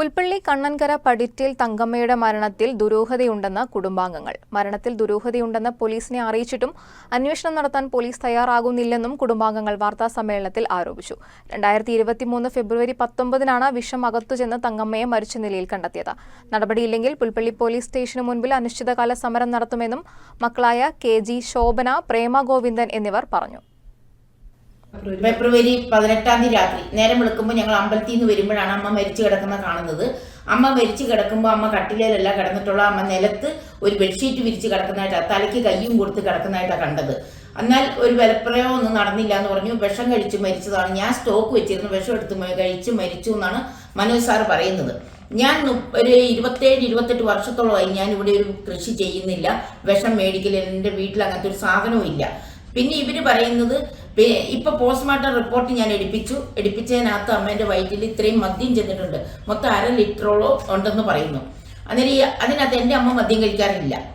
പുൽപ്പള്ളി കണ്ണൻകര പടിറ്റേൽ തങ്കമ്മയുടെ മരണത്തിൽ ദുരൂഹതയുണ്ടെന്ന് കുടുംബാംഗങ്ങൾ. മരണത്തിൽ ദുരൂഹതയുണ്ടെന്ന് പോലീസിനെ അറിയിച്ചിട്ടും അന്വേഷണം നടത്താൻ പോലീസ് തയ്യാറാകുന്നില്ലെന്നും കുടുംബാംഗങ്ങൾ വാർത്താസമ്മേളനത്തിൽ ആരോപിച്ചു. 2023 ഫെബ്രുവരി 19-നാണ് വിഷം അകത്തുചെന്ന് തങ്കമ്മയെ മരിച്ച നിലയിൽ കണ്ടെത്തിയത്. നടപടിയില്ലെങ്കിൽ പുൽപ്പള്ളി പോലീസ് സ്റ്റേഷന് മുൻപിൽ അനിശ്ചിതകാല സമരം നടത്തുമെന്നും മക്കളായ KG ശോഭന, പ്രേമ ഗോവിന്ദൻ എന്നിവർ പറഞ്ഞു. ഫെബ്രുവരി 18 രാത്രി നേരം വെളുക്കുമ്പോൾ ഞങ്ങൾ അമ്പലത്തിൽ നിന്ന് വരുമ്പോഴാണ് അമ്മ മരിച്ചു കിടക്കുന്ന കാണുന്നത്. അമ്മ മരിച്ചു കിടക്കുമ്പോൾ അമ്മ കട്ടിലല്ല കിടന്നിട്ടുള്ള, അമ്മ നിലത്ത് ഒരു ബെഡ്ഷീറ്റ് വിരിച്ച് കിടക്കുന്നതായിട്ടാണ്, തലയ്ക്ക് കയ്യും കൊടുത്ത് കിടക്കുന്നതായിട്ടാണ് കണ്ടത്. എന്നാൽ ഒരു ബലപ്രയോഗം ഒന്നും നടന്നില്ല എന്ന് പറഞ്ഞു. വിഷം കഴിച്ച് മരിച്ചതാണ്. ഞാൻ സ്റ്റോക്ക് വെച്ചിരുന്നു, വിഷം എടുത്ത് കഴിച്ച് മരിച്ചു എന്നാണ് മനോജ് സാർ പറയുന്നത്. ഞാൻ ഒരു 27-28 വർഷത്തോളമായി ഞാൻ ഇവിടെ ഒരു കൃഷി ചെയ്യുന്നില്ല. വിഷം മേടിക്കൽ എൻ്റെ വീട്ടിൽ അങ്ങനത്തെ ഒരു സാധനവും ഇല്ല. പിന്നെ ഇവര് പറയുന്നത് ഇപ്പൊ പോസ്റ്റ്മോർട്ടം റിപ്പോർട്ട് ഞാൻ എടുപ്പിച്ചതിനകത്ത് അമ്മേന്റെ വയറ്റിൽ ഇത്രയും മദ്യം ചെന്നിട്ടുണ്ട്, മൊത്തം 1/2 ലിറ്ററോളം ഉണ്ടെന്ന് പറയുന്നു. അതിനകത്ത് എൻ്റെ അമ്മ മദ്യം കഴിക്കാറില്ല.